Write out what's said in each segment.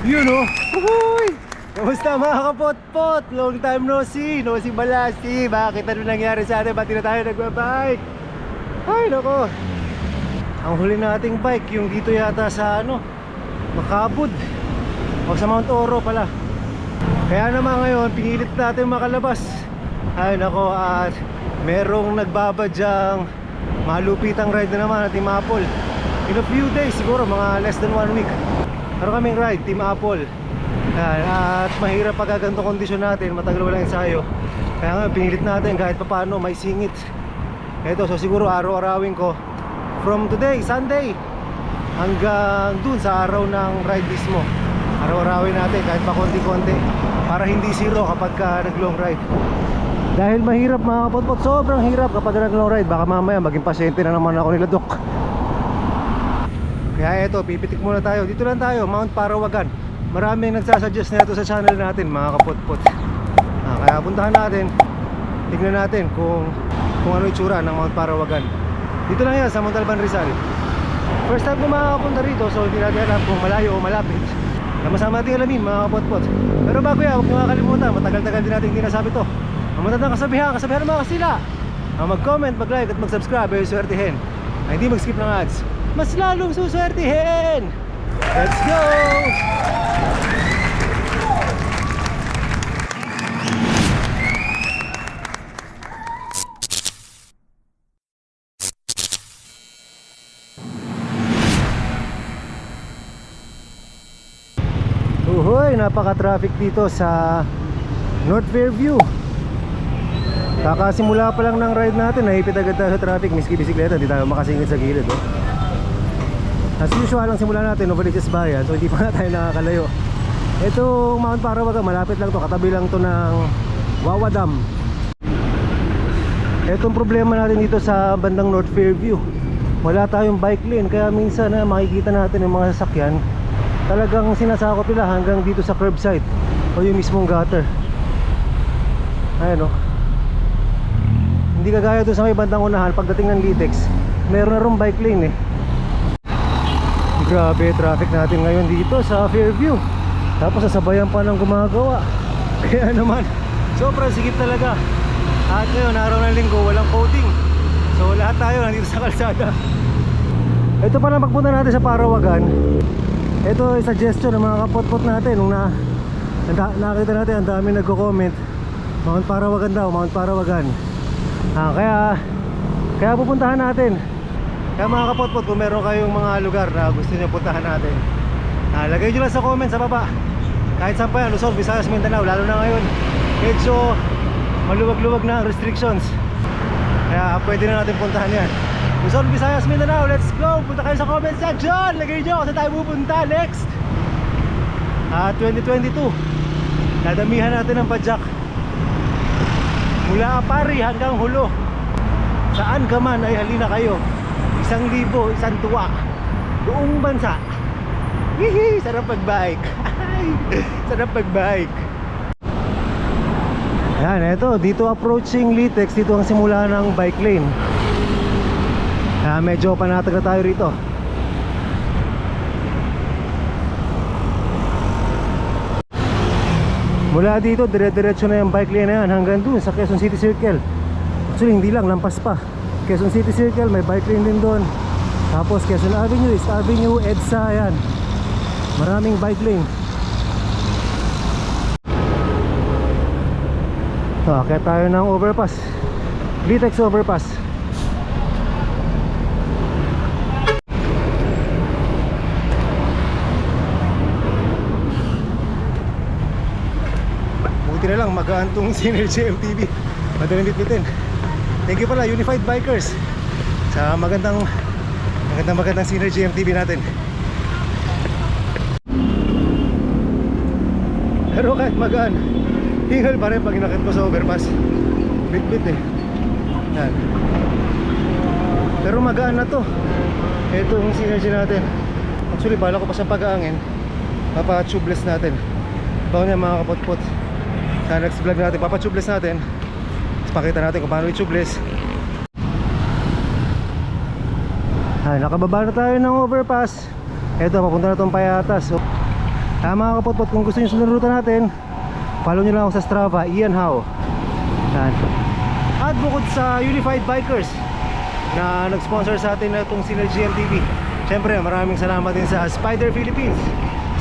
Yun o. Uy! Kamusta mga kapot-pot? Long time no see. No see Balasti. Bakit ano nangyari sa atin? Ba't di na tayo nagbabike? Ay nako. Ang huli nating bike yung dito yata sa ano, Makabud o sa Mount Oro pala. Kaya naman ngayon pinilit natin makalabas. Ay nako, at merong nagbabadyang malupitang ride na naman at Team Apple. In a few days, siguro mga less than 1 week, meron kaming ride, Team Apple. At mahirap pag ganito kondisyon natin, matagal walang ensayo. Kaya nga pinilit natin kahit paano may singit. Eto, so siguro araw-arawin ko from today, Sunday, hanggang dun sa araw ng ride mismo. Araw-arawin natin kahit pa konti-konti para hindi zero kapag nag-long ride. Dahil mahirap mga kapotpot, sobrang hirap kapag nag-long ride. Baka mamaya maging pasyente na naman ako nila Dok. Kaya eto, pipitik muna tayo. Dito lang tayo, Mount Parawagan. Maraming nagsasuggest na ito sa channel natin mga kapotpot. Kaya puntahan natin, tignan natin kung ano itsura ng Mount Parawagan. Dito lang yan sa Montalban, Rizal. First time ko makakapunta rito, so hindi natin alam kung malayo o malapit. Masama natin alamin mga kapotpot. Pero bago yan, huwag nyo makakalimutan, matagal-tagal din natin hindi nasabi to. Ang matandang kasabihan ng mga kasila, ang mag-comment, mag-like at mag-subscribe ay swertihin. Ay hindi mag-skip ng ads, mas lalong suswertihin. Let's go! Uhoy, napaka-traffic dito sa North Fairview. Kakasimula pa lang ng ride natin, nahipit agad tayo sa traffic. Miski bisikleta, hindi tayo makasingit sa gilid As usual, ang simula natin, Novaliches Bayan. So hindi pa na tayo nakakalayo. Itong Mount Parawagan, malapit lang to, katabi lang to ng Wawa Dam. Itong problema natin dito sa bandang North Fairview, wala tayong bike lane. Kaya minsan makikita natin yung mga sasakyan talagang sinasakop nila hanggang dito sa curbside o yung mismong gutter. Ayan o. Hindi kagaya doon sa may bandang unahan. Pagdating ng Litex, meron na rin bike lane Grabe traffic natin ngayon dito sa Fairview. Tapos sasabayan pa ng gumagawa. Kaya naman sobrang sigip talaga. At ngayon araw ng linggo, walang coating. So lahat tayo nandito sa kalsada. Ito pala pagpunta natin sa Parawagan. Ito ay suggestion ng mga kapotpot natin. Nung nakita natin ang dami nagko-comment, Mount Parawagan daw, Mount Parawagan. Kaya pupuntahan natin. Kaya mga kapotpot, kung meron kayong mga lugar na gusto nyo puntahan natin, lagay nyo lang sa comment sa baba. Kahit saan pa yan, Luzon, Visayas, Mindanao. Lalo na ngayon, medyo maluwag-luwag na ang restrictions. Kaya pwede na natin puntahan yan. Luzon, Visayas, Mindanao, let's go! Punta kayo sa comment section! Lagay nyo kung saan tayo pupunta next! 2022, dadamihan natin ang padyak mula Apari hanggang Hulo. Saan ka man ay halina kayo. 1,000, 1 tuwa, buong bansa. Hihi, sarap pag-bike. Sarap pag-bike. Ayan, eto, dito approaching Litex, dito ang simula ng bike lane. Medyo panatag na tayo rito. Mula dito, dire-diretso na yung bike lane na yan hanggang dun sa Quezon City Circle. Actually, hindi lang, lampas pa. Quezon City Circle, may bike lane din doon. Tapos Quezon Avenue, East Avenue, EDSA, yan. Maraming bike lane. Kaya tayo ng overpass, Litex overpass. Buti na lang magaan tong Synergy MTB. Madaling bitbitin. Thank you pala Unified Bikers sa magandang Synergy MTB natin. Pero kahit magaan, hingal pa rin pag inakit mo sa overpass. Bit-bit yan. Pero magaan na to. Ito yung Synergy natin. Actually bala ko pa sa pag-aangin, papa-tubeless natin. Bago niya mga kapotpot, sa next vlog natin papa-tubeless natin. Pakita natin kung paano i-tubeless. Nakababa na tayo ng overpass. Ito, papunta na itong Payatas. So, Mga kapotpot, kung gusto nyo sunod ruta natin, follow nyo lang ako sa Strava, Ian Hao. Yan. At bukod sa Unified Bikers na nag-sponsor sa atin na itong sina GMTV, syempre maraming salamat din sa Spider Philippines,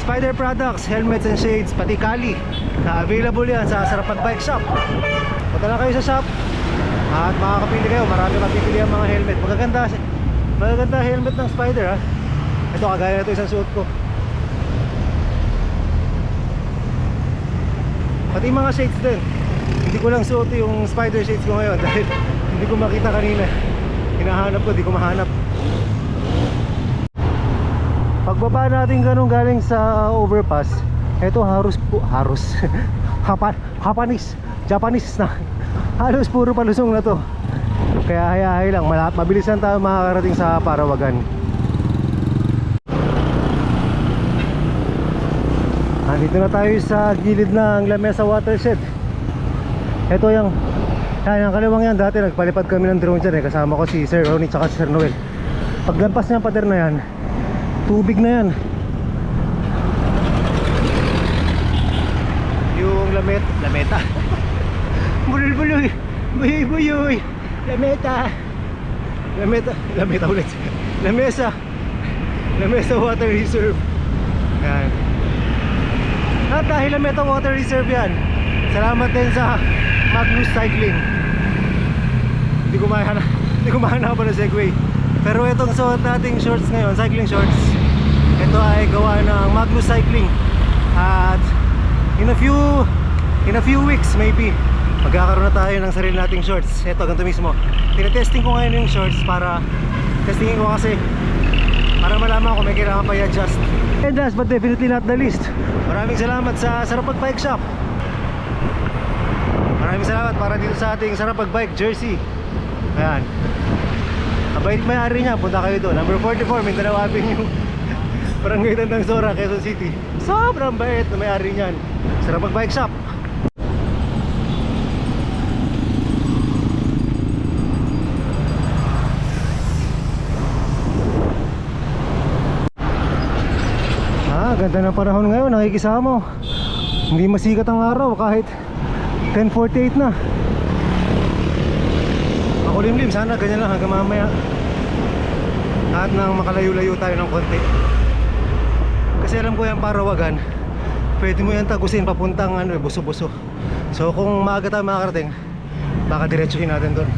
Spider Products, Helmets and Shades, pati Kali na available yan sa Sarapag Bike Shop. Punta lang kayo sa shop at makakapili kayo. Marami magpipili ang mga helmet. Magaganda helmet ng Spider ha. Ito kagaya na ito isang suot ko. Pati mga shades din. Hindi ko lang suot yung Spider shades ko ngayon dahil hindi ko makita kanina. Hinahanap ko, hindi ko mahanap. Pagbaba natin ganun galing sa overpass, ito Japanese na. Halos puro palusong na to. Kaya hayahay lang, mabilis lang tayo makakarating sa Parawagan. Nandito na tayo sa gilid ng La Mesa Watershed. Ito yung kaliwang yan. Dati nagpalipad kami ng drone dyan kasama ko si Sir Ronnie tsaka si Sir Noel. Paglampas niya ang pader na yan, tubig na yan. Yung Lameta Bulul-buloy, buyoy-buyoy, Lameta ulit. La Mesa Water Reserve. Yan. At dahil Lameta Water Reserve yan, salamat din sa Magnus Cycling. Hindi ko mahanapan ng Segway. Pero itong suot nating shorts ngayon, cycling shorts, ito ay gawa ng Magnus Cycling. At in a few weeks maybe magkakaroon na tayo ng sarili nating shorts. Ito, ganito mismo. Tinetesting ko ngayon yung shorts para testingin ko kasi para malaman kung may kailangan pa i-adjust. And last but definitely not the least, maraming salamat sa Sarapag Bike Shop. Maraming salamat para dito sa ating Sarapag Bike jersey. Ayan. Mabait may-ari niya, punta kayo doon. Number 44, Mindanao Avenue, Barangay Tandang Sora, Quezon City. Sobrang bait na may-ari niyan. Sarapag Bike Shop. Ganda ng panahon ngayon, nakikisama. Hindi masikat ang araw kahit 10:48 na. Makulimlim, sana ganyan lang hanggang mamaya. At nang makalayo-layo tayo ng konti. Kasi alam ko yung Parawagan, pwede mo yan tagusin papuntang Buso-Buso. So kung maaga tayo makakarating, baka diretsuhin natin doon.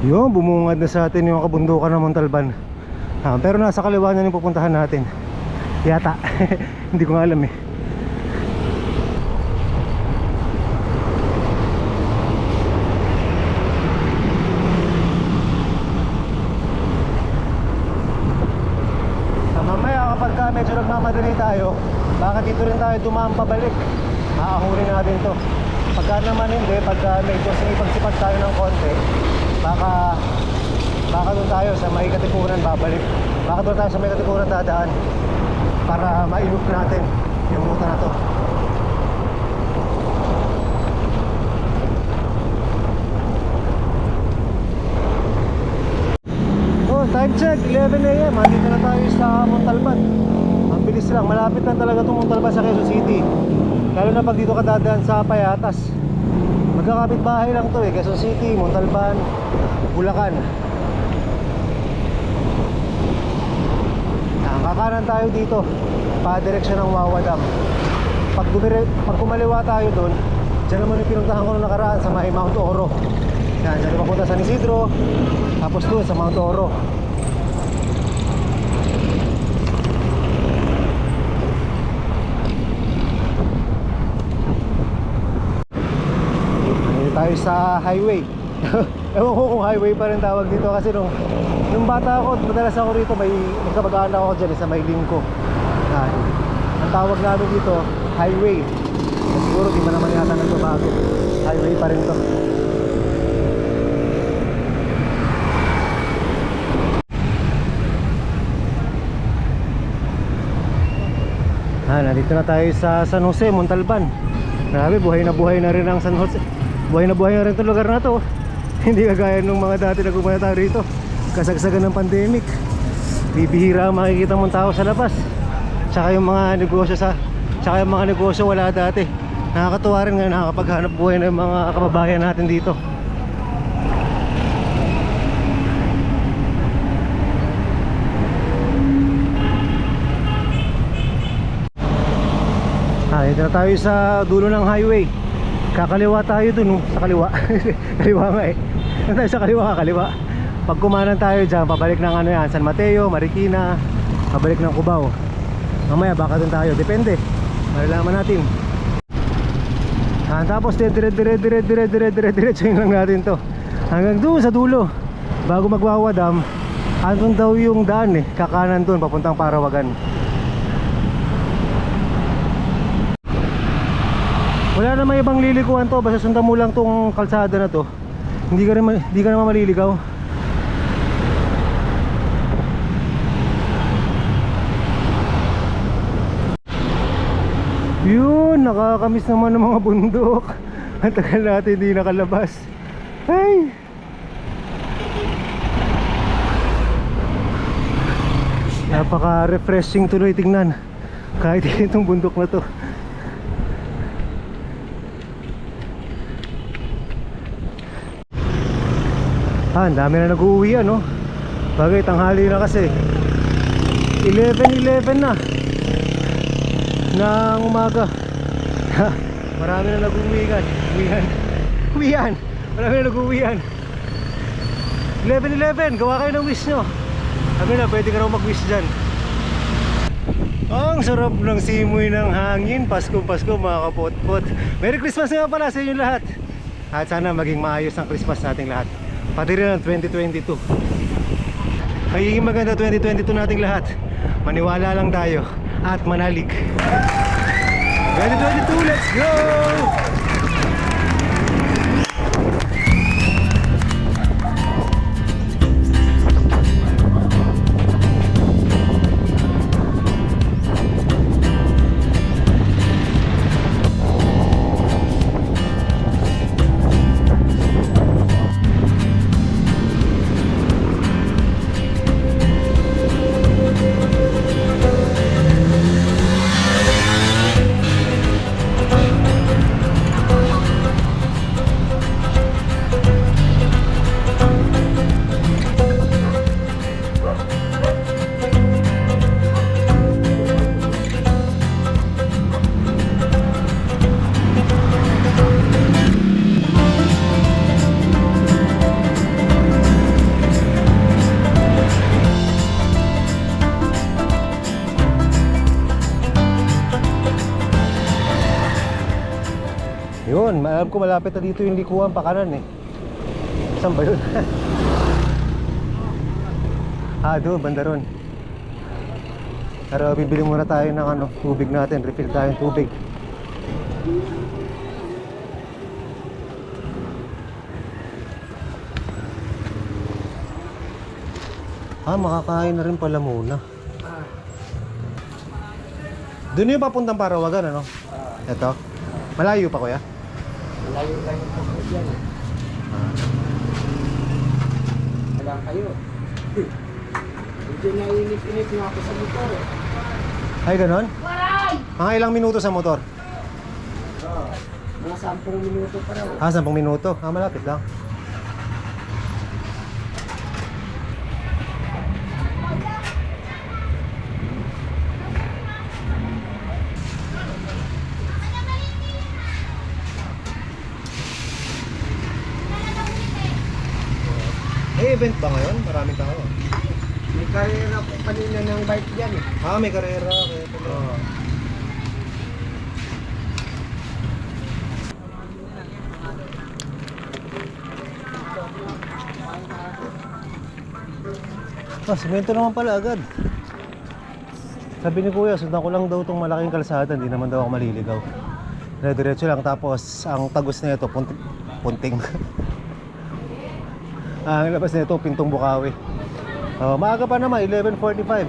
Yun, bumungad na sa atin yung kabundukan ng Montalban. Pero nasa kaliwa na yung pupuntahan natin yata. Hindi ko nga alam eh. Mamaya kapag medyo nagmamadali tayo, baka dito rin tayo dumaan pabalik. Aahulin natin to. Pagka naman hindi, pagka medyo sinipagsipag tayo ng konti, baka doon tayo sa may Katipunan babalik. Baka doon tayo sa may Katipunan dadaan para ma-loop natin yung ruta na to. Oh, time check, 11 AM. Andito na tayo sa Montalban. Ang bilis lang, malapit lang talaga itong Montalban sa Quezon City. Lalo na pag dito ka dadaan sa Payatas. Magkakapit bahay lang to eh, Quezon City, Montalban, Bulacan. Kakanan tayo dito, pa-direksyon ng Wawa Dam. Pag kumaliwa tayo doon, dyan naman yung pinuntahan ko nung nakaraan sa may Mount Oro. Yan, dyan papunta sa San Isidro, tapos doon sa Mount Oro. Dito tayo sa highway. Ewan ko kung highway pa rin tawag dito kasi nung bata ako, madalas ako rito, may magkamag-anak ako dyan sa may lingko. Ang tawag namin dito, highway. Siguro di man naman yata nagbabago. Highway pa rin to. Nandito na tayo sa San Jose, Montalban. Grabe, buhay na rin ang San Jose. Buhay na rin itong lugar na to. Hindi kagaya nung mga dati na pumunta tayo rito. Kasagsagan ng pandemic, bibihira ang makikita mong tao sa labas. Tsaka yung mga negosyo tsaka yung mga negosyo wala dati. Nakakatuwa rin ngayon, nakakapaghanap buhay ng mga kababayan natin dito. Dito na tayo sa dulo ng highway. Kakaliwa tayo dun, sa kaliwa. Kaliwa nga eh. Doon tayo sa kaliwa, kakaliwa. Pag kumanan tayo dyan, pabalik ng ano yan, San Mateo, Marikina, pabalik ng Cubao. Mamaya baka dun tayo, depende. Malalaman natin. Tapos dire-diretso lang natin to hanggang doon sa dulo. Bago magwawadam, andun daw yung daan eh, kakanan doon papuntang Parawagan. Wala namang ibang lilikuan to, basta sundan mo lang tong kalsada na to. Hindi ka naman maliligaw. Yun, nakakamiss naman ng mga bundok. Ang tagal natin hindi nakalabas. Ay! Napaka-refreshing tuloy tingnan. Kahit itong bundok na to. Ang dami na nag-uwi no? Bagay, tanghali na kasi 11 na ng umaga. Marami na nag-uwian. Marami na nag-uwian. 11, gawa kayo ng wish nyo. Sabi na, pwede ka raw mag-wish dyan. Ang sarap ng simoy ng hangin. Pasko mga kapot-pot. Merry Christmas nga pala sa inyo lahat. At sana maging maayos ang Christmas nating lahat. Pati rin ang 2022. Magiging maganda 2022 nating lahat. Maniwala lang tayo at manalig. 2022, let's go! Yun, alam ko malapit na dito yung likuan pa kanan eh. Saan ba yun? Doon, banda ron. Pero bibili muna tayo ng tubig natin, refill tayo ng tubig. Makakain na rin pala muna. Doon yung papuntang Parawagan, ano? Ito. Malayo pa, kuya? Malayo lang yung po dyan. Wala kayo. Medyo naiinip-inip nga ako sa motor. Ay, ganon? Mga ilang minuto sa motor? Mga 10 minuto pa raw. 10 minuto? Malapit lang. Event ba ngayon? Maraming tao. May karera po kanina ng bike dyan eh. May karera. Kaya pala. Semento naman pala agad. Sabi ni kuya, sundan ko lang daw itong malaking kalsada. Hindi naman daw ako maliligaw. Diretso lang. Tapos ang tagos na ito, punting. Ang labas nito Pintong Bukawi. Maaga pa naman, 11:45.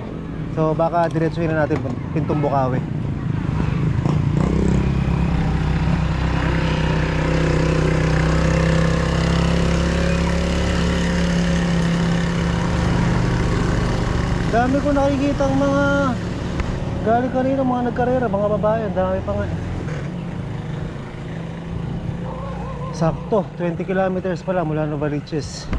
So baka diretsuhin na natin Pintong Bukawi. Dami ko nakikitang mga Galing kanina mga nagkarera, mga babae, ang dami pa nga. Sakto, 20 kilometers pala mula Novaliches.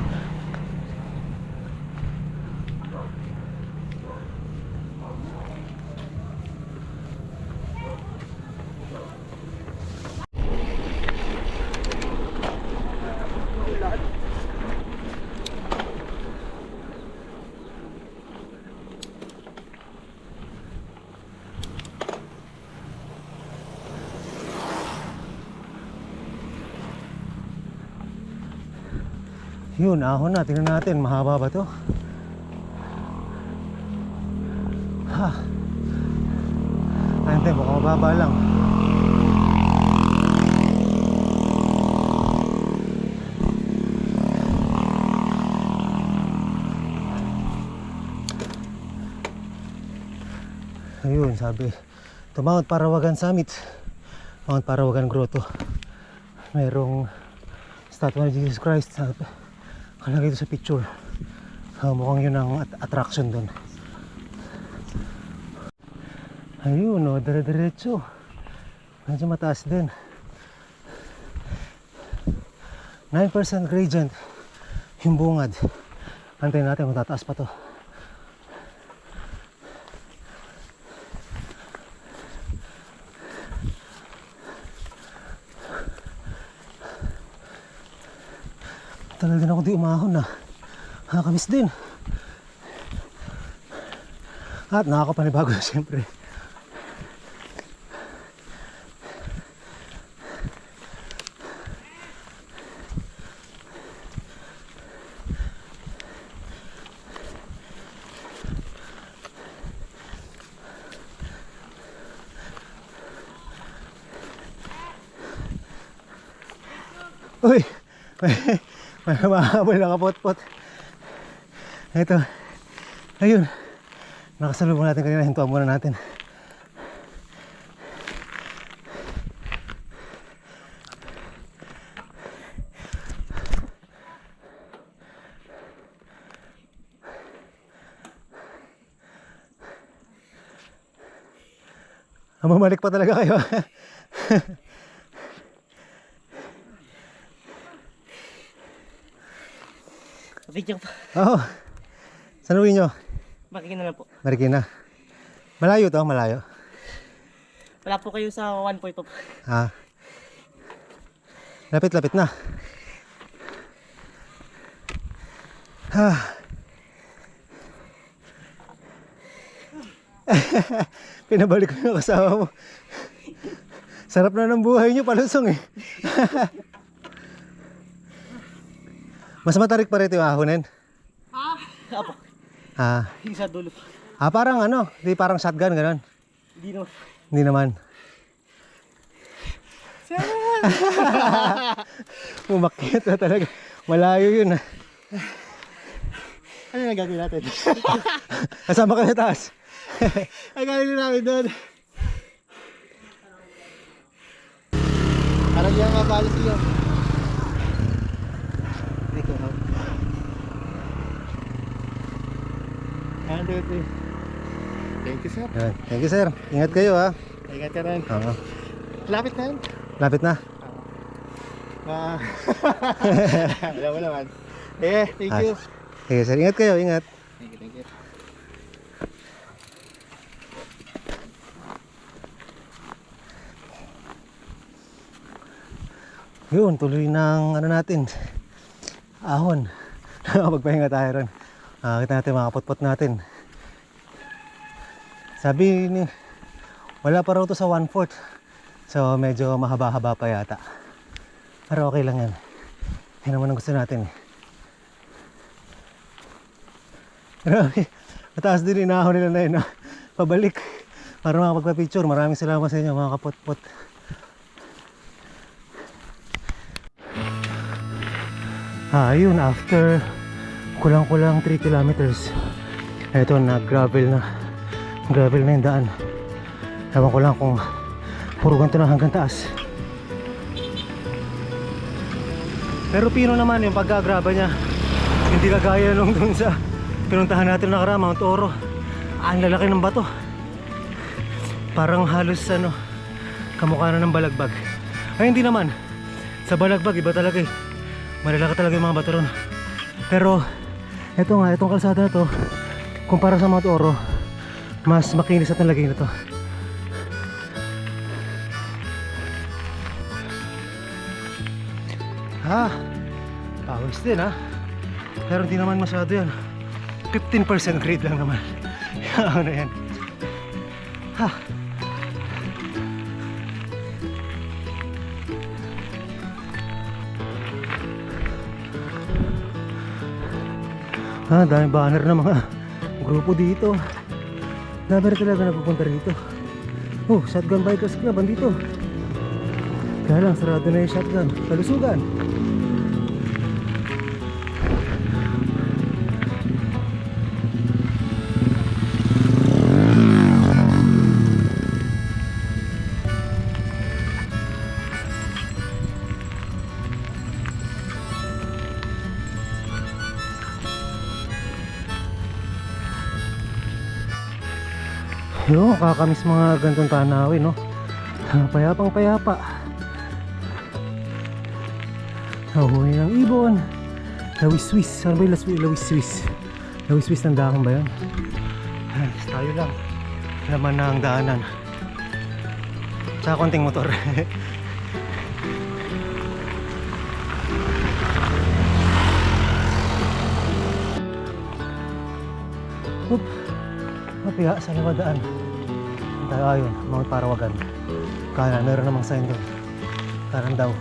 Yun, ahon na. Tingnan natin. Mahaba ba to? Ha. Ayun tayo, baka mababa lang. Ayun, sabi. Ito, Mount Parawagan Summit. Mount Parawagan Grotto. Merong statue ni Jesus Christ. Sabi. Kalagay ito sa picture. Mukhang yun ang attraction doon. Ayun o, dire-diretso. Medyo mataas din. 9% gradient yung bungad. Antayin natin kung tataas pa to. Tagal din ako di umahon na. Nakakamiss din. At nakakapanibago na siyempre. Uy! May mahabol na kapot-pot. Ito. Ayun. Nakasalubong natin kanina. Hintuan muna natin. Bumalik pa talaga kayo. Video pa. Oo. Saan uwi nyo? Makikita na lang po. Marikina. Malayo to, malayo. Wala po kayo sa 1.5 po. Ah. Lapit-lapit na. Ha. Pinabalik ko yung kasama mo. Sarap na ng buhay nyo, palusong eh. Mas matarik pa rito yung ahonin. Apo. Ah. Yung sa dulo po. Ah, parang ano, di parang shotgun, gano'n. Hindi naman. Hindi naman. Umakyat na talaga. Malayo yun ah. Ano na gagawin natin? Kasama ka sa taas. Ay, gagawin namin doon. Parang yung mabalas yun. Thank you. Thank you, sir. Yan. Thank you, sir. Ingat kayo ha. Ingat ka rin. Oo. Lapit na yun. Lapit na. Alam mo naman. Thank you. Sige, sir. Ingat kayo. Ingat. Thank you, thank you. Yun, tuloy ng ano natin. Ahon. Nakapagpahinga tayo ron. Kita natin mga kapot-pot natin. Sabi ni wala pa raw to sa 1/4. So medyo mahaba-haba pa yata. Pero okay lang yan. Yan naman ang gusto natin eh. Grabe. Mataas din inahon nila na yun. No? Pabalik. Para makapagpa-picture. Maraming salamat sa inyo mga kapot-pot. Ayun, after kulang-kulang 3 kilometers. Ito, nag-gravel na. Gravel na yung daan. Ewan ko lang kung puro ganito na hanggang taas. Pero pino naman yung pagkagraba niya. Hindi kagaya nung dun sa pinuntahan natin nakaraan, Mount Oro. Ang lalaki ng bato. Parang halos ano, kamukha na ng Balagbag. Ay hindi naman. Sa Balagbag iba talaga eh. Malalaki talaga yung mga bato ron. Pero eto nga, itong kalsada na to, kumpara sa Mount Oro, mas makinis at nalagay na to. Pawis din pero hindi naman masyado yan. 15% grade lang naman. Ano yan. Dami banner na mga grupo dito. Dami rin talaga napupunta rito. Shotgun Bikers Club andito. Kaya lang sarado na yung shotgun. Kalusugan. Kakamiss mga gantong tanawin, no? Payapang payapa. Huli ng ibon. Lawis-wis. Ano ba yung lawis-wis? Lawis-wis ng dahon ba yun? Tayo lang. Laman na ang daanan. Tsaka konting motor. Mapiha sa liwadaan. Tayo ayun, Mount Parawagan. Kaya meron namang sign doon. Kanan daw.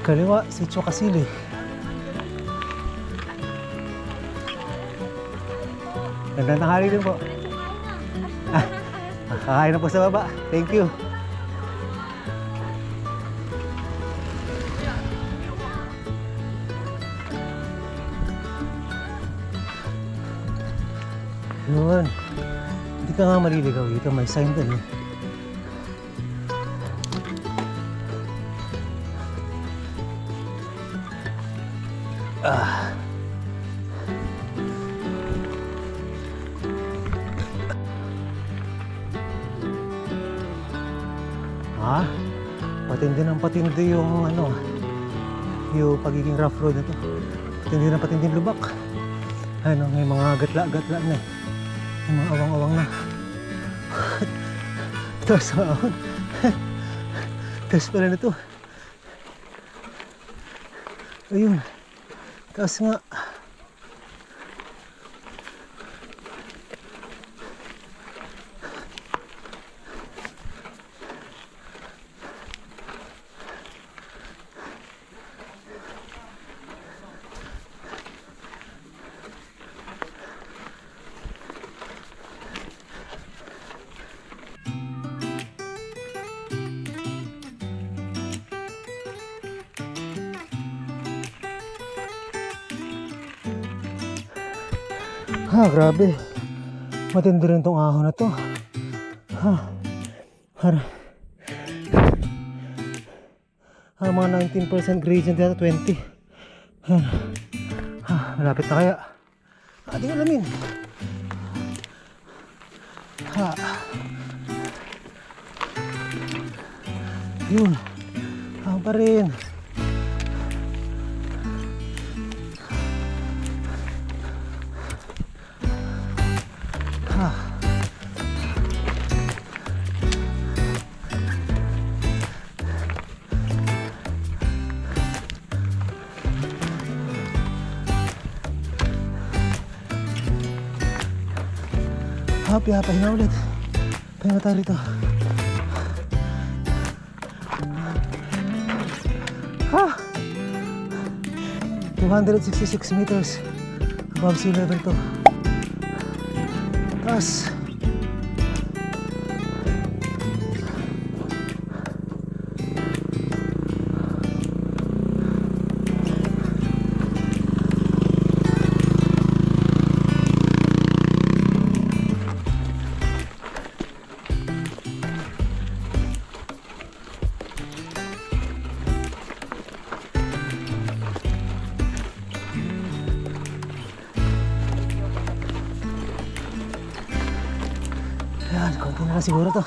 Kaliwa, Sitio Kasili. Gandang tanghali din po. Kakain na po sa baba. Thank you. Yun. Hindi ka nga maliligaw dito. May sign doon eh. Patindi ng patindi yung ano, yung pagiging rough road na to. Patindi ng patinding lubak. Ano, may mga gatla-gatla na eh. May mga awang-awang na. Taas sa ahon. Taas pala na to. Ayun. Taas nga. Grabe. Matindi rin tong ahon na to. Mga 19% gradient dito, 20. Malapit na kaya. Ating alamin. Yun. Ahon pa rin. Pahinga ulit. Pahinga tayo rito. 266 meters above sea level to. Taas. Konti na lang siguro to.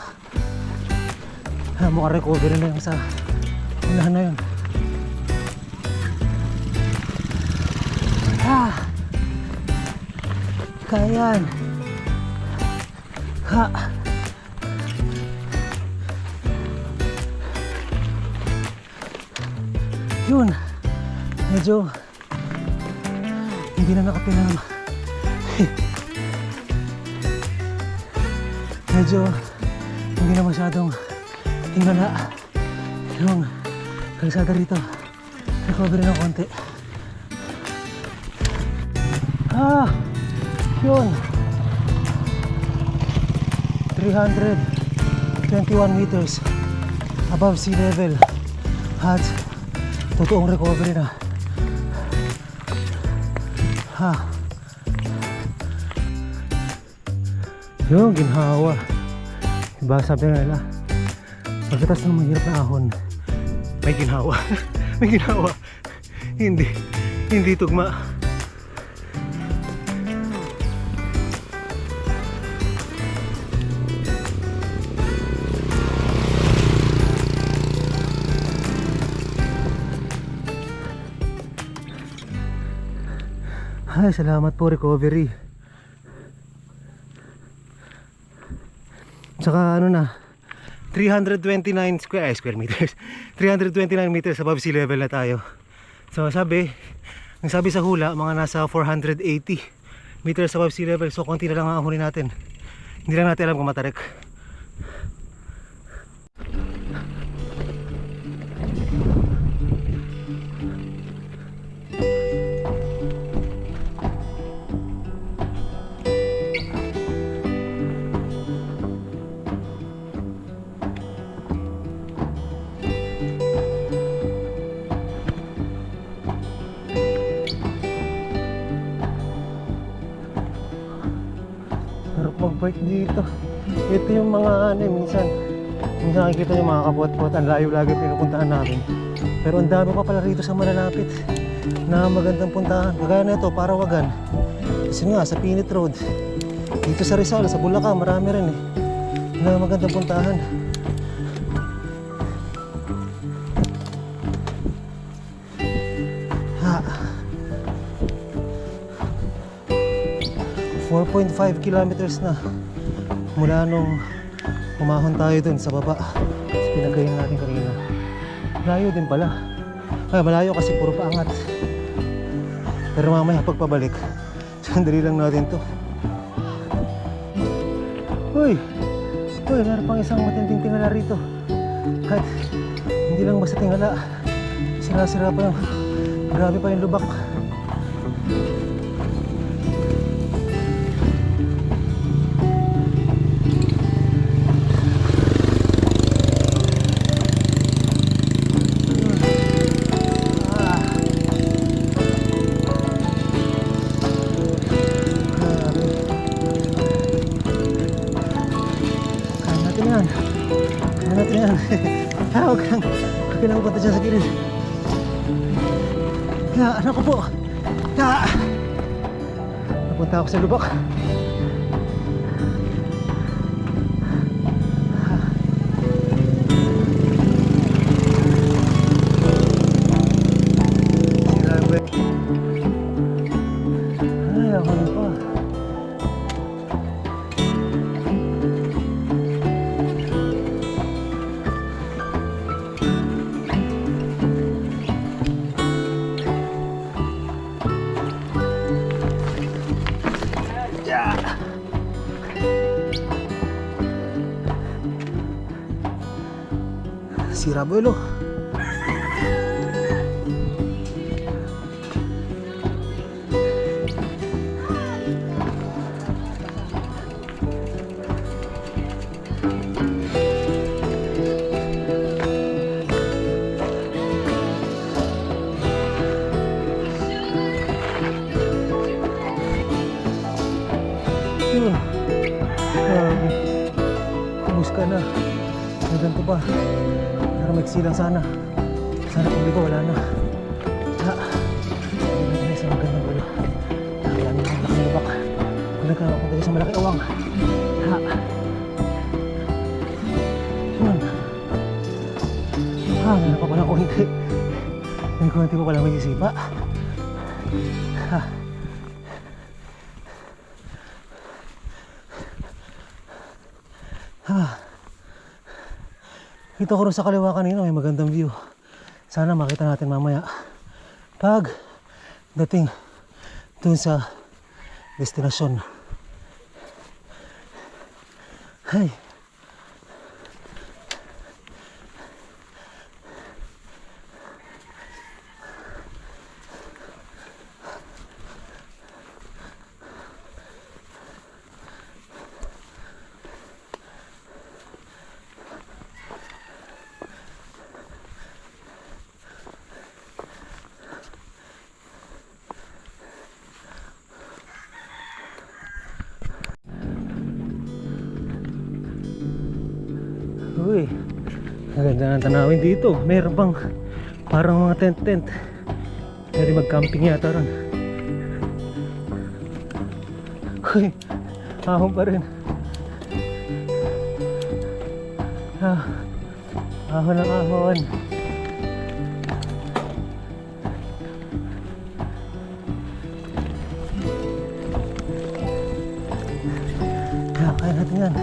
Mukhang recovery na yung sa unahan na yun. Kayan. Yun. Medyo hindi na nakatinam. Medyo hindi na masyadong hingala yung kalsada rito. Recovery ng konti. Yun. 321 meters above sea level at totoong recovery na. Yung ginhawa, diba sabi nga nila pagkatas ng mahirap na ahon may ginhawa. May ginhawa. Hindi tugma. Ay, salamat po recovery. Tsaka ano na 329 square meters 329 meters above sea level na tayo. So sabi sa hula mga nasa 480 meters above sea level. So konti na lang ang huli natin. Hindi lang natin alam kung matarek. Mag-bike dito. Ito yung mga minsan nakikita yung mga kapot-pot. Ang layo lagi pinupuntahan namin. Pero ang dami pa pala rito sa malalapit na magandang puntahan. Kagaya na ito, Parawagan. Kasi nga, sa Pinit Road. Dito sa Rizal, sa Bulacan, marami rin na magandang puntahan. Ha. 4.5 kilometers na mula nung umahon tayo dun sa baba sa pinagayin natin kanina. Malayo din pala. Ay, malayo kasi puro paangat. Pero mamaya pagpabalik sandali lang natin to. Uy, meron pang isang matinding tingala rito. At hindi lang basta tingala, sira-sira pa yung grabe pa yung lubak. Huwag ka lang punta dyan sa gilid. Ano ko po? Napunta ako sa lubak. Ay, ako na pa. Sira buelo. Yun. Kubus ka na. May ganito pa. Pero magsilang sana. Sana publiko wala na. Hindi na sa magandang bulo. Nakakalamin ang laking lubak. Kung nagkakapunta sa malaki awang. Kunti mo palang may sisipa. Ha. Ha. Kita ko rin sa kaliwa kanina, may magandang view. Sana makita natin mamaya pag dating dun sa destinasyon. Hay. Uy, maganda ng tanawin dito. Meron bang parang mga tent-tent. Pwede mag-camping yata ron. Uy, ahon pa rin. Ah, ahon ang ahon. Kaya natin yan.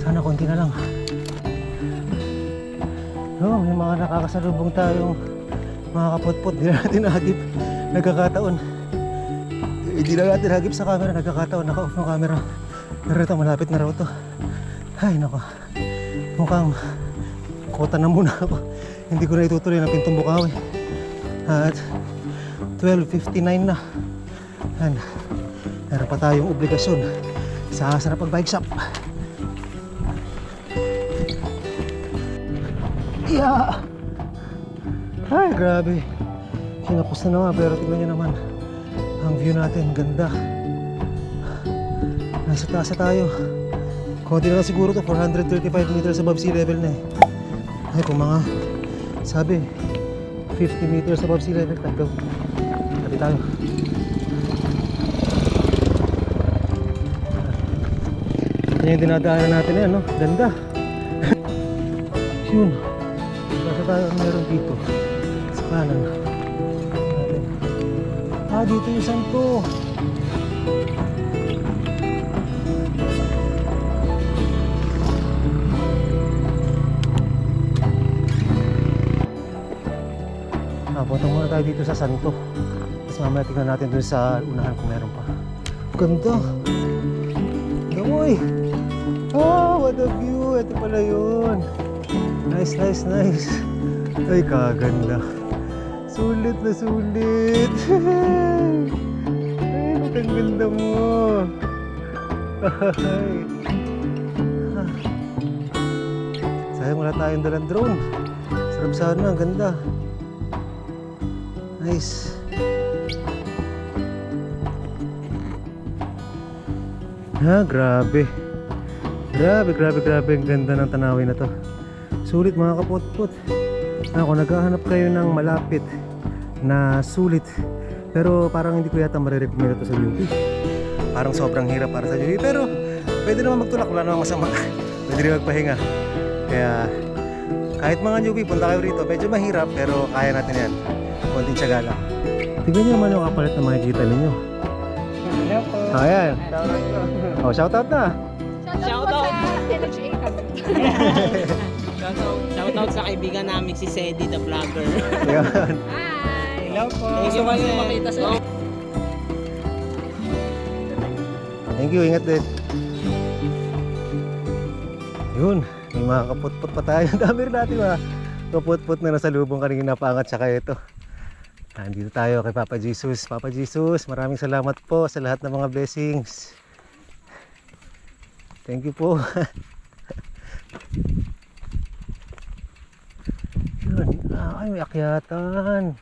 Sana konti na lang. Oh, may mga nakakasalubong tayong mga kapot-pot. Di na natin nahagip. Nagkakataon. Di na natin nahagip sa camera. Nagkakataon. Naka-off ng camera. Pero ito, malapit na raw ito. Ay, nako. Mukhang kota na muna ako. Hindi ko na itutuloy ng Pintong Bukawi. At 12:59 na. Yan. Meron pa tayong obligasyon sa Sarap Pag-Bike Shop. Yeah! Ay, grabe. Kinapos na naman, pero tingnan nyo naman. Ang view natin, ganda. Nasa taas na tayo. Konti na lang siguro to, 435 meters above sea level na eh. Ay, kung mga, sabi, 50 meters above sea level, tayo. Tabi tayo. Yan yung dinadaanan natin eh, no? Ganda. Yun. Nasa tayo meron dito. Sa kanan. Natin. Ah, dito yung santo. Punta muna tayo dito sa santo. Tapos mamaya tingnan natin dun sa unahan kung meron pa. Ganda. Gamoy. Oh, what a view. Ito pala yun. Nice, nice, nice. Ay, kaganda. Sulit na sulit. Ay, ba't ang ganda mo. Ay. Sayang wala tayong dalang drone. Sarap sana, ang ganda. Nice. Ha, grabe. Grabe, grabe, grabe. Ang ganda ng tanawin na to. Sulit mga kapot-pot. Ako, naghahanap kayo ng malapit na sulit. Pero parang hindi ko yata marirecommend ito sa UP. Parang sobrang hirap para sa UP. Pero pwede naman magtulak. Wala namang masama. Pwede rin magpahinga. Kaya kahit mga newbie, punta kayo rito. Medyo mahirap pero kaya natin yan. Konting tiyaga lang. Tignan nyo naman yung kapalit na makikita ninyo. Hello po. Ayan. Oh, shoutout na. Shoutout sa NHA kami. Shoutout sa kaibigan namin si Sedi the Vlogger. Ayan. Hi! Hello po. Gusto ko yung makita sa Thank you, ingat din. Yun, may mga kaput-put pa tayo. Ang dami rin natin mga kaput-put na nasa lubong kanina paangat saka ito. Nandito tayo kay Papa Jesus. Papa Jesus, maraming salamat po sa lahat ng mga blessings. Thank you po. Yun, ay may akyatan.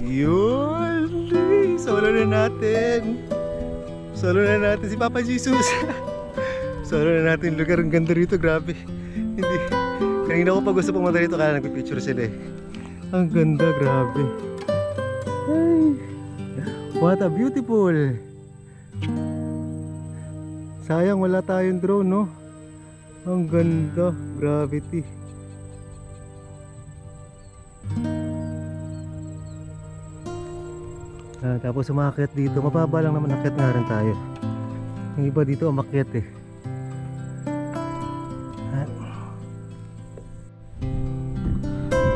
Yun! Solo na natin! Solo na natin si Papa Jesus! Solo na natin lugar. Ang ganda rito, grabe. Hindi. Kanina ko pa gusto pumunta rito kaya nagpipicture sila eh. Ang ganda, grabe. Ay, what a beautiful! Sayang wala tayong drone, no? Ang ganda, gravity. Tapos umakyat dito, mababa lang naman, akyat nga rin tayo. Yung iba dito umakyat eh.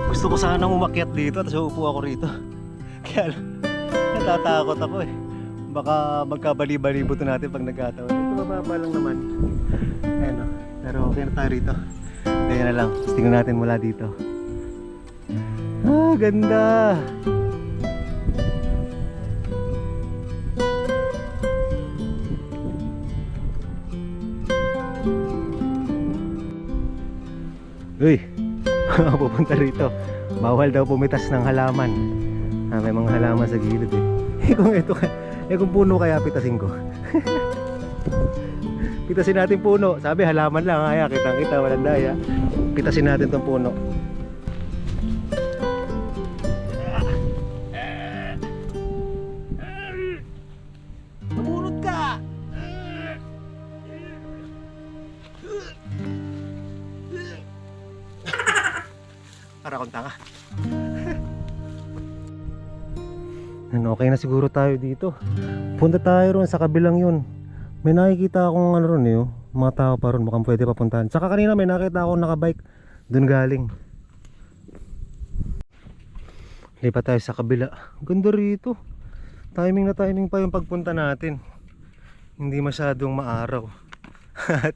Gusto ko sanang umakyat dito at upo ako rito. Kaya natatakot ako eh. Baka magkabali-balibuto natin pag nagkataon. Ito mababa lang naman. Ayan o. Pero okay na tayo rito. Ganyan na lang. Tingnan natin mula dito. Ah, ganda! Uy! Pupunta rito. Bawal daw pumitas ng halaman. May mga halaman sa gilid eh. Kung puno kaya pitasin ko. Pitasin natin puno. Sabi halaman lang, kaya kitang kita, walang daya. Pitasin natin tong puno. Mabunot ka! Para akong tanga. Okay na siguro tayo dito. Punta tayo ron sa kabilang yun. May nakikita akong ano ron eh, oh. Mga tao pa ron, mukhang pwede papuntahan. Saka kanina may nakita akong nakabike. Dun galing. Lipat tayo sa kabila. Ganda rito. Timing na timing pa yung pagpunta natin. Hindi masyadong maaraw. At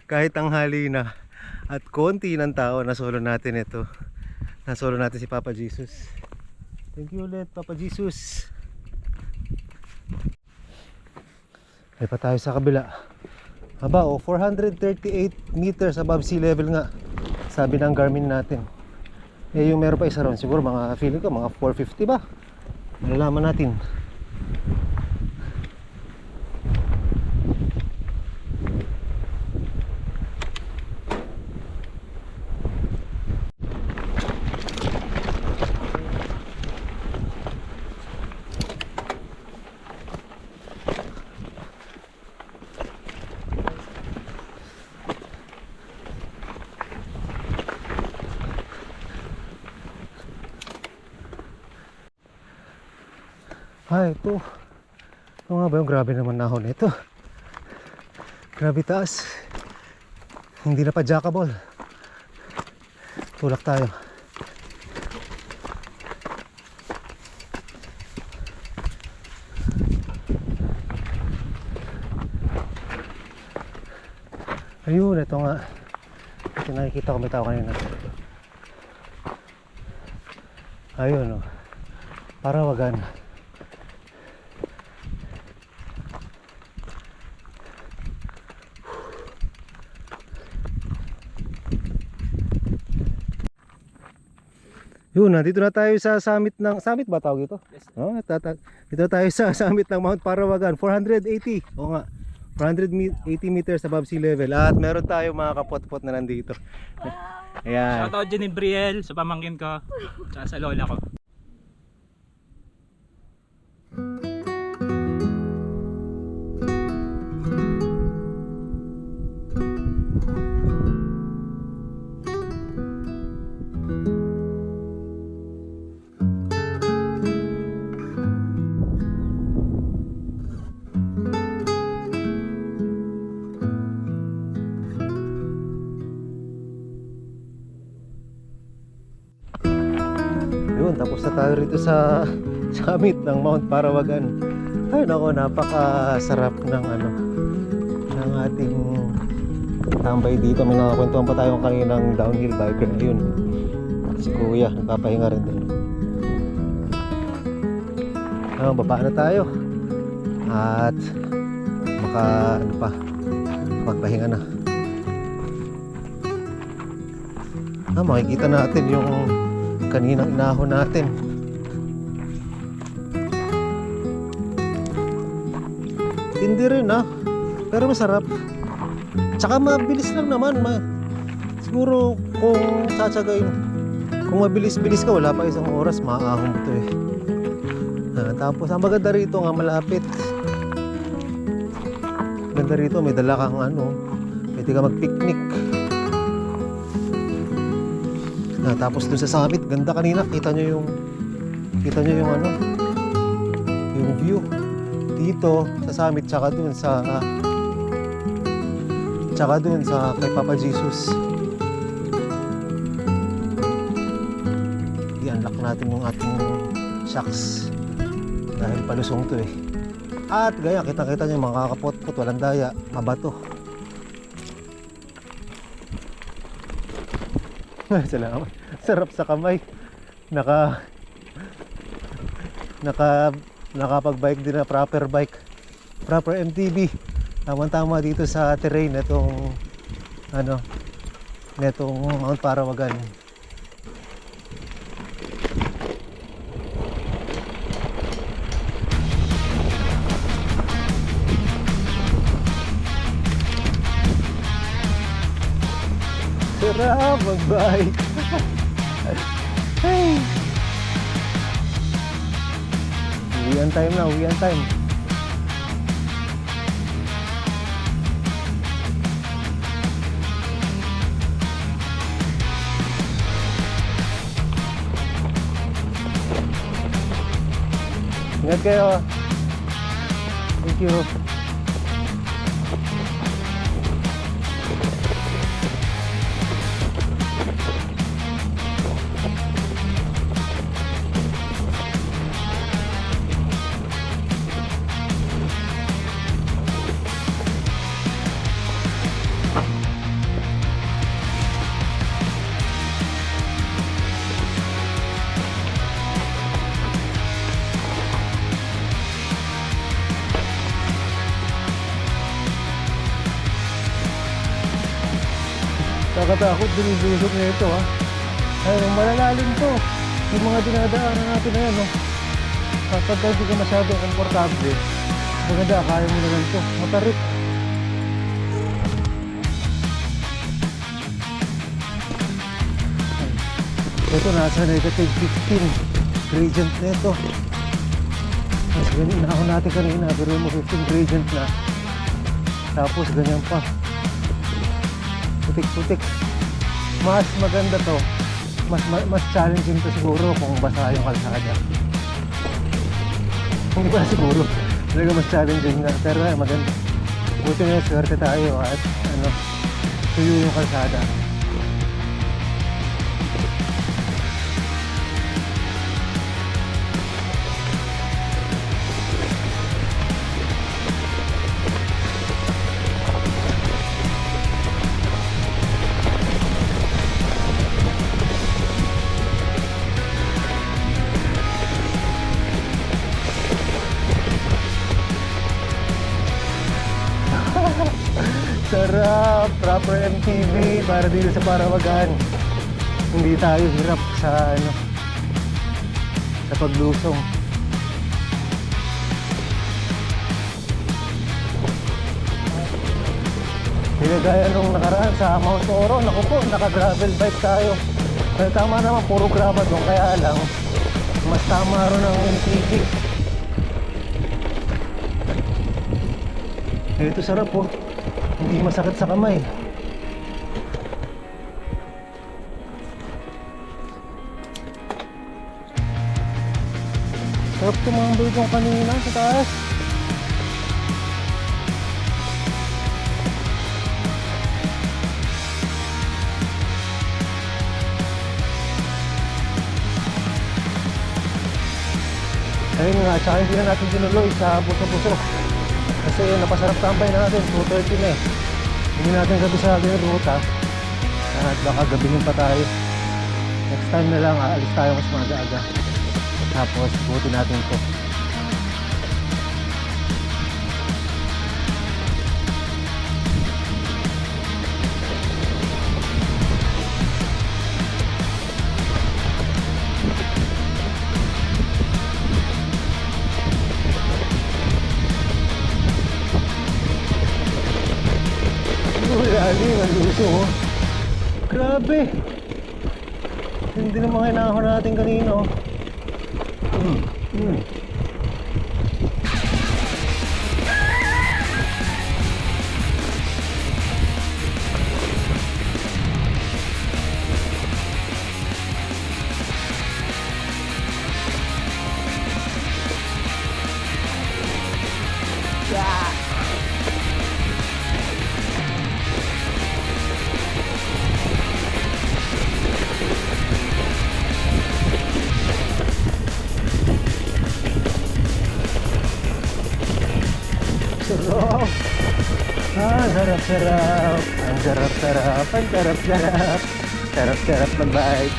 kahit tanghali na at konti ng tao, nasolo natin ito. Nasolo natin si Papa Jesus. Thank you ulit, Papa Jesus. Lipat tayo sa kabila. Aba, 438 meters above sea level nga. Sabi ng Garmin natin. Eh, yung meron pa isa ron, siguro mga feeling ko, mga 450 ba? Malalaman natin. Ay, ito. Ito nga ba yung grabe naman nahon ito. Grabe taas. Hindi na pa jackable. Tulak tayo. Ayun, ito nga. Ito nakikita ko may tao kanina. Ayun, oh. Parawagan. Yun, nandito na tayo sa summit ng... Summit ba tawag ito? Yes. Oh, dito tayo sa summit ng Mount Parawagan. 480. Oo nga. 480 meters above sea level. At meron tayo mga kapot-pot na nandito. Ayan. Shoutout dyan ni Brielle sa pamangkin ko. Tsaka sa lola ko. Tapos na tayo rito sa summit ng Mount Parawagan. Ay nako, napakasarap ng ng ating tambay dito. May nakakwentuhan pa tayong kaninang downhill biker. Ayun, si Kuya nagpapahinga rin din. Baba na tayo at baka Magpahinga na. Makikita natin yung kaninang inahon natin. Hindi rin pero masarap. Tsaka mabilis lang naman. Siguro kung tsatsagain, kung mabilis-bilis ka, wala pa isang oras, maaahon ito eh. Tapos ang maganda rito nga malapit. Maganda rito, may dala kang pwede ka mag-picnic. Tapos dun sa summit, ganda kanina, kita nyo yung yung view dito sa summit, tsaka dun sa kay Papa Jesus. I-unlock natin yung ating shocks dahil palusong to eh. At gaya, kita-kita nyo mga kakapot-pot, walang daya, mabato. Salamat. Sarap sa kamay. Nakapag-bike din na proper bike. Proper MTB. Tama-tama dito sa terrain netong Mount Parawagan. Sarap mag-bike. Hey. Uwian time na, uwian time. Ingat kayo. Thank you. Nakatakot din yung lusog na ito Ayun, malalalim to. Yung mga dinadaanan natin na yan kapag hindi ka masyadong komportable, maganda, kaya mo na lang ito. Matarik. Ito nasa negative 15 gradient na ito. Mas ganyan na ako natin kanina, pero mo 15 gradient na. Tapos ganyan pa. Putik-putik. Mas maganda to. Mas challenging to siguro kung basa yung kalsada. Kung di ba siguro, talaga mas challenging na. Pero maganda. Buti na swerte tayo at tuyo yung kalsada. Sarap! Proper MTV para dito sa Parawagan. Hindi tayo hirap sa paglusong. Gaya nung nakaraan sa Mount Oro, naku po, naka-gravel bike tayo. Pero tama naman, puro graba doon, kaya lang mas tama rin ang MTV. Ito sarap po. Hindi masakit sa kamay. Sarap tumambay kong kanina sa taas. Ayun nga, tsaka hindi na natin dinuloy sa buso-buso. Kasi napasarap tambay natin, 2:30 na eh. Hindi natin kabisado yung ruta. At baka gabihin pa tayo. Next time na lang, aalis tayo mas maaga-aga. Tapos, buti natin ito. galing, ang lusong oh. Grabe. Hindi na mga hinahon natin kanina oh. Sarap. Sarap-sarap. Ang sarap-sarap. Ang sarap-sarap. Sarap-sarap mag-bike.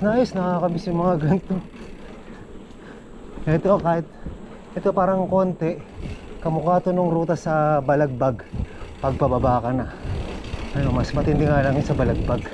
Nice. Nakakamiss yung mga ganito. Ito kahit ito parang konti kamukha to nung ruta sa Balagbag pag pababa ka na. Ano, mas matindi nga lang yun sa Balagbag.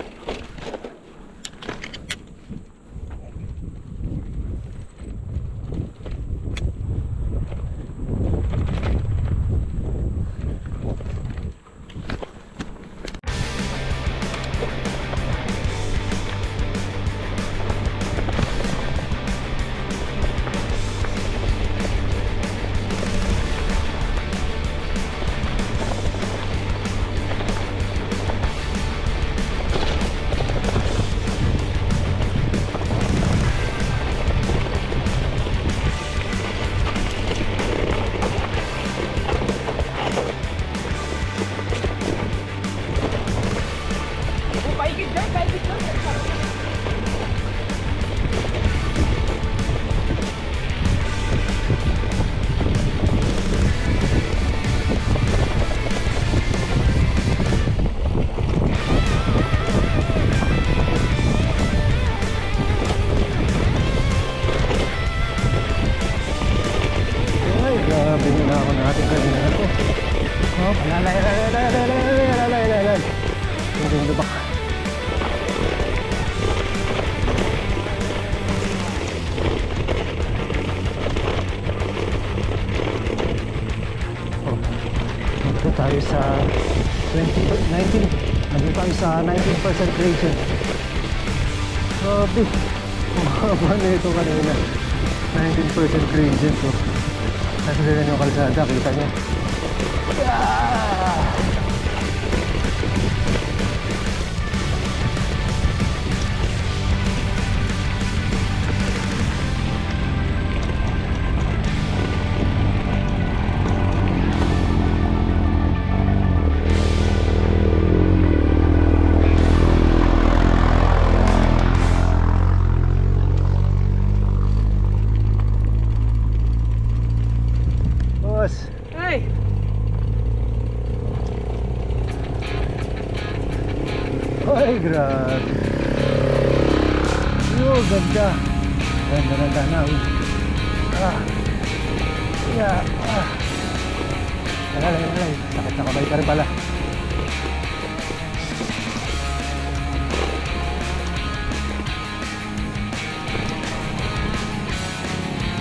Binunakon natin kanina na to. Oh, lalay. Yung lubak. Oh, dito tayo sa 19. Nandito tayo sa 19% gradient. Grabe. Mahaba na ito kanina. 19% gradient to. Nasa ganyan yung kalsada, kita niya. Hey! Ay, grabe. Yo, ganda. Ganda ng tanawin. Alay. Sakit na kamay ka rin pala.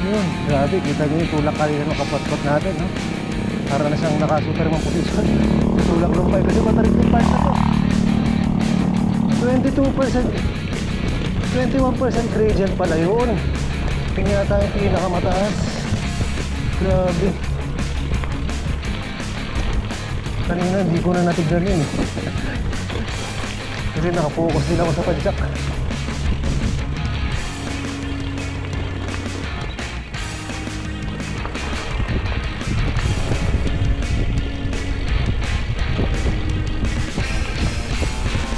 Yun, grabe, kita nyo yung tulak kanina ng kapot-pot natin, no? Para na siyang naka-superman position. Tulak lumpay kasi matarik yung part na to. 22%, 21% gradient pala yun. Tingnan yata yung pinakamataas. Grabe. Kanina hindi ko na natignan yun. Kasi nakapokus din ako sa padjak.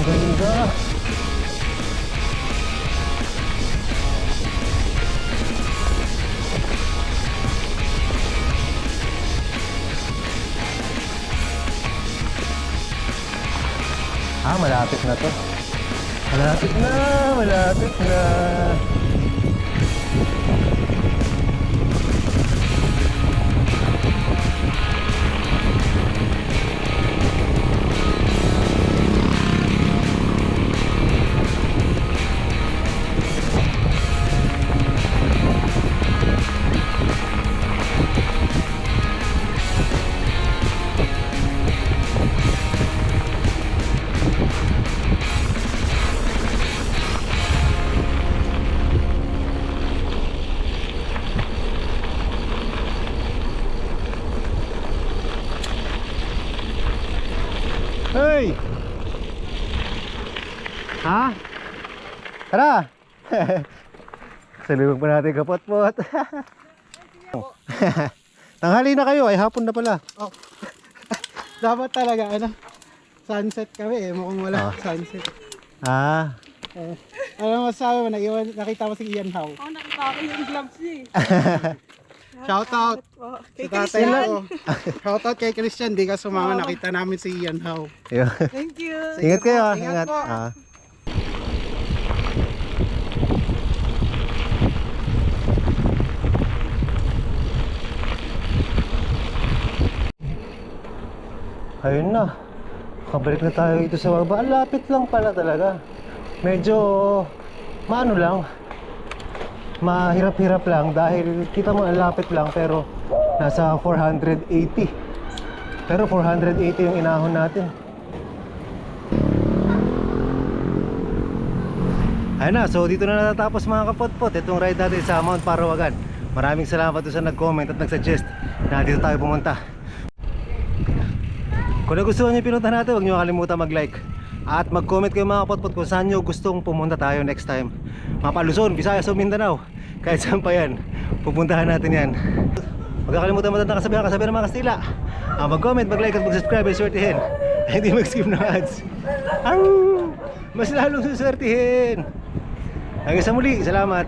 Ganda. Malapit na to. Malapit na, malapit na. Hey! Ha? Tara! Salubog pa natin kapot-pot. Tanghali na kayo, ay hapon na pala. Dapat talaga, sunset kami mukhang wala sunset. Ah. Ano masasabi mo, nakita mo si Ian Howe? Nakita ko yung gloves niya. Shout out Kay sa tatay ko. Shout out kay Christian, di ka sumama, nakita namin si Ian Howe. Thank you. Ingat kayo, Ingat ingat. po. Ayun na. Kabalik na tayo dito sa baba. Ang lapit lang pala talaga. Medyo maano lang. Mahirap-hirap lang dahil kita mo ang lapit lang pero nasa 480. Pero 480 yung inahon natin. Ayun na, so dito na natatapos mga kapot-pot itong ride natin sa Mount Parawagan. Maraming salamat sa nag-comment at nag-suggest na dito tayo pumunta. Kung nagustuhan niyo yung pinunta natin, huwag niyo kalimutan mag-like at mag-comment kayo mga kapot-pot kung saan niyo gustong pumunta tayo next time. Mapa Luzon, Visayas o Mindanao, kahit saan pa yan, pupuntahan natin yan. Huwag kakalimutan matandang kasabihan ng mga Kastila. Mag-comment, mag-like at mag-subscribe ay swertihin. Hindi mag-skip ng ads. Mas lalong suswertihin. Hanggang sa muli, salamat.